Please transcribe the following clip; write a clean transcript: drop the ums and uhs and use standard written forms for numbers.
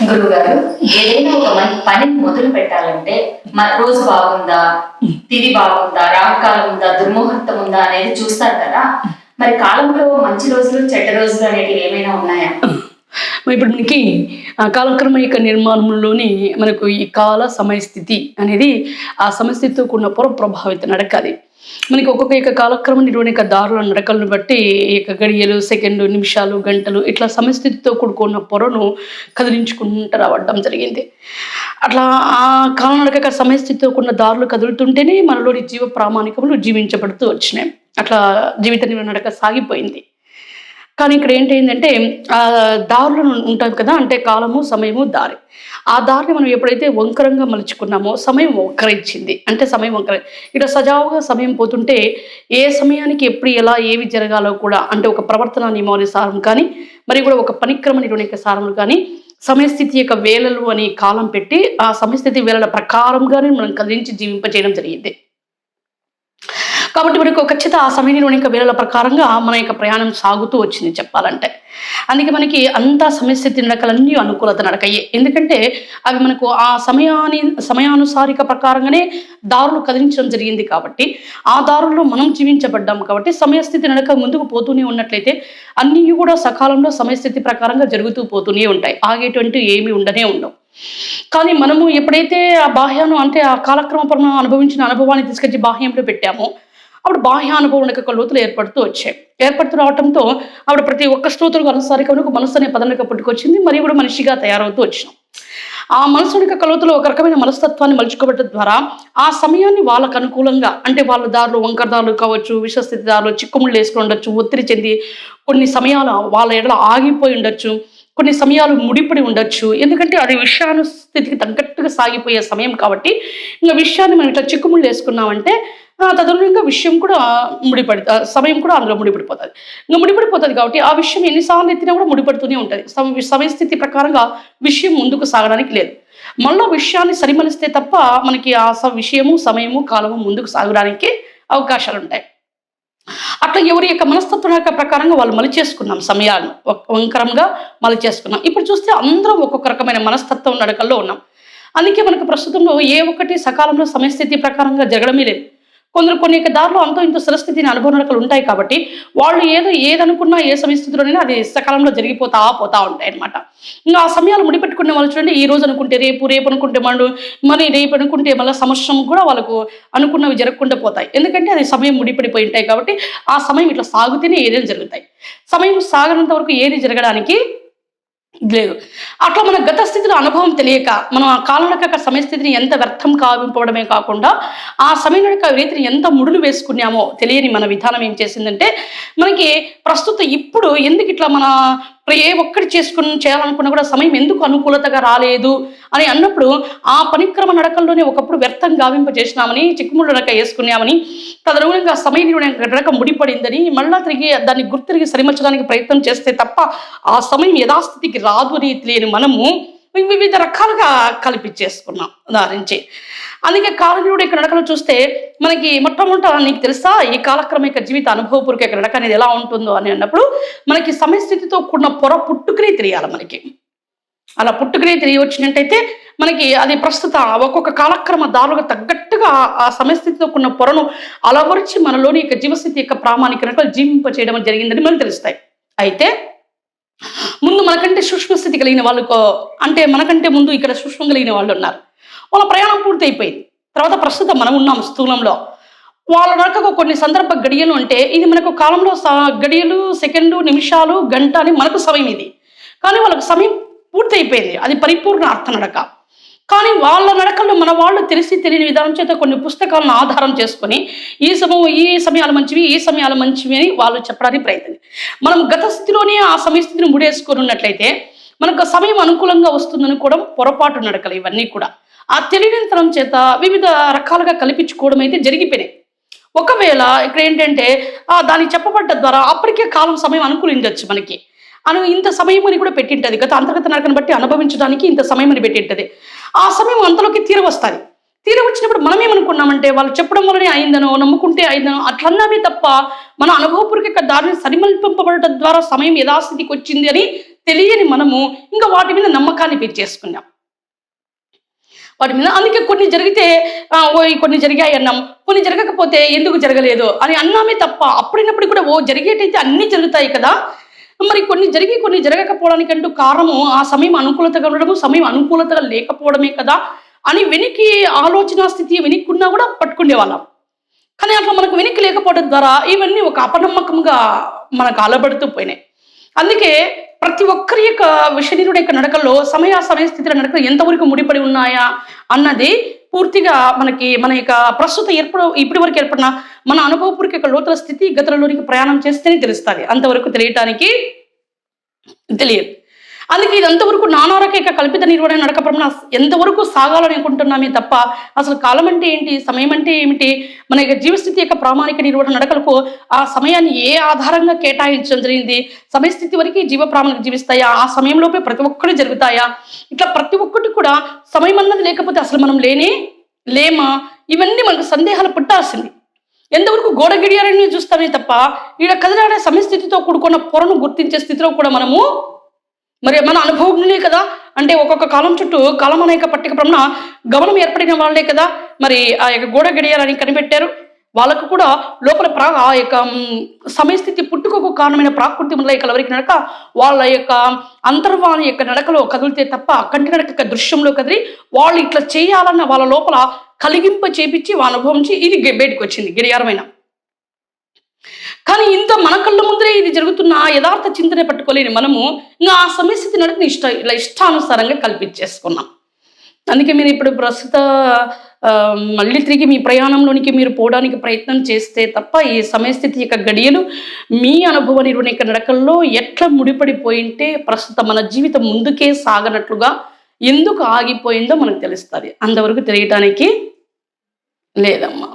గురువుగారు, ఏదైనా ఒక మంచి పనిని మొదలు పెట్టాలంటే రోజు బాగుందా, తిథి బాగుందా, రాహుకాలం ఉందా, దుర్ముహూర్తం ఉందా అనేది చూస్తారు కదా. మరి కాలంలో మంచి రోజులు, చెడ్డ రోజులు అనేటివి ఏమైనా ఉన్నాయా? ఇప్పుడు మనకి కాలక్రమ యొక్క నిర్మాణంలోని మనకు ఈ కాల సమయస్థితి అనేది ఆ సమయస్థితితో కూడిన ప్రభావిత నడకాలి. మనకి ఒక్కొక్క యొక్క కాలక్రమ నిర్వహణ యొక్క దారుల నడకలను బట్టి ఈ యొక్క గడియలు, సెకండ్లు, నిమిషాలు, గంటలు ఇట్లా సమయస్థితితో కూడుకున్న పొరను కదిలించుకుంటూ రావడం జరిగింది. అట్లా ఆ కాల నడక సమయస్థితితో కూడిన దారులు కదులుతుంటేనే మనలోని జీవ ప్రామాణికములు జీవించబడుతూ వచ్చినాయి. అట్లా జీవిత నిర్వహణ నడక సాగిపోయింది. కానీ ఇక్కడ ఏంటంటే ఆ దారులు ఉంటాం కదా, అంటే కాలము, సమయము, దారి. ఆ దారిని మనం ఎప్పుడైతే వంకరంగా మలుచుకున్నామో సమయం వంకరించింది. అంటే సమయం వంకర ఇక్కడ సజావుగా సమయం పోతుంటే ఏ సమయానికి ఎప్పుడు ఎలా ఏవి జరగాలో కూడా, అంటే ఒక ప్రవర్తన నియమావళి సారం కానీ, మరి కూడా ఒక పనిక్రమ నిర్వహణ సారములు కానీ, సమయస్థితి యొక్క వేళలు అని కాలం పెట్టి ఆ సమయస్థితి వేళల ప్రకారంగానే మనం కదిలించి జీవింపజేయడం జరిగింది. కాబట్టి మనకు ఖచ్చిత ఆ సమయంలోని యొక్క వేళల ప్రకారంగా మన యొక్క ప్రయాణం సాగుతూ వచ్చింది చెప్పాలంటే. అందుకే మనకి అంతా సమయస్థితి నడకలన్నీ అనుకూలత నడకయ్యే. ఎందుకంటే అవి మనకు ఆ సమయానుసారిక ప్రకారంగానే దారులు కదిలించడం జరిగింది కాబట్టి, ఆ దారుల్లో మనం జీవించబడ్డాం కాబట్టి సమయస్థితి నడక ముందుకు పోతూనే ఉన్నట్లయితే అన్నీ కూడా సకాలంలో సమయస్థితి ప్రకారంగా జరుగుతూ పోతూనే ఉంటాయి. ఆగేటువంటి ఏమీ ఉండనే ఉండవు. కానీ మనము ఎప్పుడైతే ఆ బాహ్యాను, అంటే ఆ కాలక్రమ అనుభవించిన అనుభవాన్ని తీసుకొచ్చి బాహ్యంలో పెట్టామో అప్పుడు బాహ్య అనుభవం యొక్క లోతులు ఏర్పడుతూ రావడంతో అప్పుడు ప్రతి ఒక్క స్తోత్రులకు అనుసారికమునకు మనస్సు అనే పదనక పుట్టుకొచ్చింది. మరియు కూడా మనిషిగా తయారవుతూ వచ్చినాం. ఆ మనసు యొక్క లోతులో ఒక రకమైన మనస్తత్వాన్ని మలుచుకోవడం ద్వారా ఆ సమయాన్ని వాళ్ళకు అనుకూలంగా, అంటే వాళ్ళ దారులు, వంకర దారులు కావచ్చు, విషస్థితి దారులు, చిక్కుముళ్ళు వేసుకుని ఉండొచ్చు, ఒత్తిడి చెంది కొన్ని సమయాలు వాళ్ళ ఎడల ఆగిపోయి ఉండొచ్చు, కొన్ని సమయాలు ముడిపడి ఉండొచ్చు. ఎందుకంటే అది విషయానుస్థితికి తగ్గట్టుగా సాగిపోయే సమయం కాబట్టి ఇంకా విషయాన్ని మనం ఇట్లా చిక్కుముళ్ళు వేసుకున్నామంటే తదనుగుణంగా విషయం కూడా సమయం కూడా అందులో ముడిపడిపోతుంది. ఇంకా ముడిపడిపోతుంది కాబట్టి ఆ విషయం ఎన్నిసార్లు ఎత్తినా కూడా ముడిపడుతూనే ఉంటుంది. సమయస్థితి ప్రకారంగా విషయం ముందుకు సాగడానికి లేదు. మళ్ళీ విషయాన్ని సరిమలిస్తే తప్ప మనకి ఆ విషయము, సమయము, కాలము ముందుకు సాగడానికి అవకాశాలు ఉంటాయి. అట్లా ఎవరి యొక్క మనస్తత్వం యొక్క ప్రకారంగా వాళ్ళు మలిచేసుకున్నాం, సమయాలను వంకరంగా మలిచేసుకున్నాం. ఇప్పుడు చూస్తే అందరం ఒక్కొక్క రకమైన మనస్తత్వం నడకల్లో ఉన్నాం. అందుకే మనకు ప్రస్తుతంలో ఏ ఒక్కటి సకాలంలో సమయస్థితి ప్రకారంగా జరగడమే లేదు. కొన్ని యొక్క దారిలో అంతో ఇంత స్థిరస్థితిని అనుభవ నడకలు ఉంటాయి కాబట్టి వాళ్ళు ఏదనుకున్నా ఏ సమయస్థితిలోనైనా అది సకాలంలో జరిగిపోతా ఉంటాయి అనమాట. ఇంకా ఆ సమయాలు ముడిపెట్టుకునే వాళ్ళు చూడండి, ఈ రోజు అనుకుంటే రేపు అనుకుంటే మరి రేపు అనుకుంటే మళ్ళీ సంవత్సరం కూడా వాళ్ళకు అనుకున్నవి జరగకుండా పోతాయి. ఎందుకంటే అది సమయం ముడిపడిపోయి ఉంటాయి కాబట్టి ఆ సమయం ఇట్లా సాగుతూనే ఏదైనా జరుగుతాయి. సమయం సాగనంత వరకు ఏది జరగడానికి లేదు. అట్లా మన గత స్థితిలో అనుభవం తెలియక మనం ఆ కాలం యొక్క సమయస్థితిని ఎంత వ్యర్థం కావింపడమే కాకుండా ఆ సమయం యొక్క రీతిని ఎంత ముడులు వేసుకున్నామో తెలియని మన విధానం ఏం చేసిందంటే మనకి ప్రస్తుతం ఇప్పుడు ఎందుకు ఇట్లా మన ఏ ఒక్కటి చేయాలనుకున్నా కూడా సమయం ఎందుకు అనుకూలతగా రాలేదు అని అన్నప్పుడు ఆ పనిక్రమ నడకల్లోనే ఒకప్పుడు వ్యర్థం గావింపజేసినామని, చిక్కుముళ్ళు నడక వేసుకున్నామని, తదనుగుణంగా సమయ నడక ముడిపడిందని మళ్ళా తిరిగి దాన్ని గుర్తిరిగి సరిమర్చడానికి ప్రయత్నం చేస్తే తప్ప ఆ సమయం యథాస్థితికి రాదు అని తెలియని మనము వివిధ రకాలుగా కల్పించేసుకున్నాం దారించి. అందుకే కాలనిరుడు యొక్క నడకలు చూస్తే మనకి మొట్టమొదట నీకు తెలుసా ఈ కాలక్రమ యొక్క జీవిత అనుభవపూర్వక యొక్క నడక అనేది ఎలా ఉంటుందో అని అన్నప్పుడు మనకి సమయస్థితితో కూడిన పొర పుట్టుకునే తెలియాలి. మనకి అలా పుట్టుకునే తెలియవచ్చినట్టయితే మనకి అది ప్రస్తుత ఒక్కొక్క కాలక్రమ దారులకు తగ్గట్టుగా ఆ సమయస్థితితో కూడిన పొరను అలవరిచి మనలోని యొక్క జీవస్థితి యొక్క ప్రామాణిక జీవింపచేయడం జరిగిందని మనకు తెలుస్తాయి. అయితే ముందు మనకంటే సూక్ష్మస్థితి కలిగిన వాళ్ళకు, అంటే మనకంటే ముందు ఇక్కడ సూక్ష్మం కలిగిన వాళ్ళు ఉన్నారు. వాళ్ళ ప్రయాణం పూర్తి అయిపోయింది. తర్వాత ప్రస్తుతం మనం ఉన్నాం స్థూలంలో. వాళ్ళ నడకకు కొన్ని సందర్భ గడియలు అంటే ఇది మనకు కాలంలో గడియలు, సెకండ్లు, నిమిషాలు, గంట అని మనకు సమయం ఇది. కానీ వాళ్ళకు సమయం పూర్తి అయిపోయింది. అది పరిపూర్ణ అర్థ నడక. కానీ వాళ్ళ నడకల్లో మన వాళ్ళు తెలియని విధానం చేత కొన్ని పుస్తకాలను ఆధారం చేసుకొని ఈ సమయాలు మంచివి, ఈ సమయాలు మంచివి అని వాళ్ళు చెప్పడానికి ప్రయత్నం. మనం గత స్థితిలోనే ఆ సమయస్థితిని ముడేసుకొని ఉన్నట్లయితే మనకు సమయం అనుకూలంగా వస్తుందనుకోవడం పొరపాటు నడకలు. ఇవన్నీ కూడా ఆ తెలియనితనం చేత వివిధ రకాలుగా కల్పించుకోవడం అయితే జరిగిపోయినాయి. ఒకవేళ ఇక్కడ ఏంటంటే దాన్ని చెప్పబడ్డ ద్వారా అప్పటికే కాలం సమయం అనుకూలించవచ్చు మనకి. ఇంత సమయం అని కూడా పెట్టింటది. గత అంతర్గత నడకను బట్టి అనుభవించడానికి ఇంత సమయం అని పెట్టింటది. ఆ సమయం అంతలోకి తీరవస్తుంది. వచ్చినప్పుడు మనం ఏమనుకున్నామంటే వాళ్ళు చెప్పడం వల్లనే అయిందనో, నమ్ముకుంటే అయిందనో అట్లన్నామే తప్ప మన అనుభవపూర్వక దారిని సరిమల్పింపబడటం ద్వారా సమయం యథాస్థితికి వచ్చింది అని తెలియని మనము ఇంకా వాటి మీద నమ్మకాన్ని పెంచేసుకున్నాం. వాటి మీద అందుకే కొన్ని జరిగితే కొన్ని జరిగాయి అన్నాం, కొన్ని జరగకపోతే ఎందుకు జరగలేదు అని అన్నామే తప్ప, అప్పుడైనప్పుడు కూడా జరిగేటైతే అన్నీ జరుగుతాయి కదా, మరి కొన్ని జరిగి కొన్ని జరగకపోవడానికంటూ కారణము ఆ సమయం అనుకూలతగా ఉండడము, సమయం అనుకూలతగా లేకపోవడమే కదా అని వెనక్కి ఆలోచన స్థితి వెనక్కున్నా కూడా పట్టుకునే వాళ్ళం. కానీ అట్లా మనకు వెనక్కి లేకపోవడం ద్వారా ఇవన్నీ ఒక అపనమ్మకంగా మనకు అలబడుతూ పోయినాయి. అందుకే ప్రతి ఒక్కరి యొక్క విషనీయుడి యొక్క నడకల్లో సమయస్థితుల నడకలు ఎంతవరకు ముడిపడి ఉన్నాయా అన్నది పూర్తిగా మన యొక్క ప్రస్తుత ఇప్పటి వరకు ఏర్పడిన మన అనుభవపూర్వక యొక్క లోతుల స్థితి గతులలోనికి ప్రయాణం చేస్తేనే తెలుస్తుంది. అంతవరకు తెలియటానికి తెలియదు. అందుకే ఇదంతవరకు నానారకైక కల్పిత నిర్వహణ నడకపరమైన ఎంతవరకు సాగాలని అనుకుంటున్నామే తప్ప అసలు కాలం అంటే ఏంటి, సమయం అంటే ఏమిటి, మన యొక్క జీవస్థితి యొక్క ప్రామాణిక నిర్వహణ నడకలకు ఆ సమయాన్ని ఏ ఆధారంగా కేటాయించడం జరిగింది, సమయస్థితి వరకు జీవ ప్రామాణిక జీవిస్తాయా, ఆ సమయంలోపే ప్రతి ఒక్కటి జరుగుతాయా, ఇట్లా ప్రతి ఒక్కటి కూడా సమయం అన్నది లేకపోతే అసలు మనం లేమా, ఇవన్నీ మనకు సందేహాలు పుట్టాల్సింది. ఎంతవరకు గోడ గడియారని చూస్తామే తప్ప ఈడ కదిలాడే సమయస్థితితో కూడుకున్న పొరను గుర్తించే స్థితిలో కూడా మనము మరి మన అనుభవములే కదా, అంటే ఒక్కొక్క కాలం చుట్టూ కాలం అనేక పట్టిక ప్రమాణ గమనం ఏర్పడిన వాళ్ళే కదా మరి ఆ యొక్క గోడ గడియారాన్ని కనిపెట్టారు. వాళ్ళకు కూడా లోపల ఆ యొక్క సమయస్థితి పుట్టుకకు కారణమైన ప్రాకృతి మొదలైకల ఎవరికి నడక వాళ్ళ యొక్క అంతర్వాణి యొక్క నడకలో కదిలితే తప్ప కంటి నడక దృశ్యంలో కదిలి వాళ్ళు ఇట్లా చేయాలన్న వాళ్ళ లోపల కలిగింప చేపించి వాళ్ళ అనుభవించి ఇది బయటకు వచ్చింది గడియారమైన. కానీ ఇంత మన కళ్ళ ముందరే ఇది జరుగుతున్న యథార్థ చింతనే పట్టుకోలేని మనము ఇంకా ఆ సమయస్థితి నడకని ఇష్టానుసారంగా కల్పించేసుకున్నాం. అందుకే మీరు ఇప్పుడు ప్రస్తుత మళ్ళీ తిరిగి మీ ప్రయాణంలోనికి మీరు పోవడానికి ప్రయత్నం చేస్తే తప్ప ఈ సమయస్థితి యొక్క గడియలు మీ అనుభవ నిర్వహణ యొక్క నడకల్లో ఎట్లా ముడిపడిపోయింటే ప్రస్తుత మన జీవితం ముందుకే సాగనట్లుగా ఎందుకు ఆగిపోయిందో మనకు తెలుస్తుంది. అంతవరకు తెలియటానికి లేదమ్మా.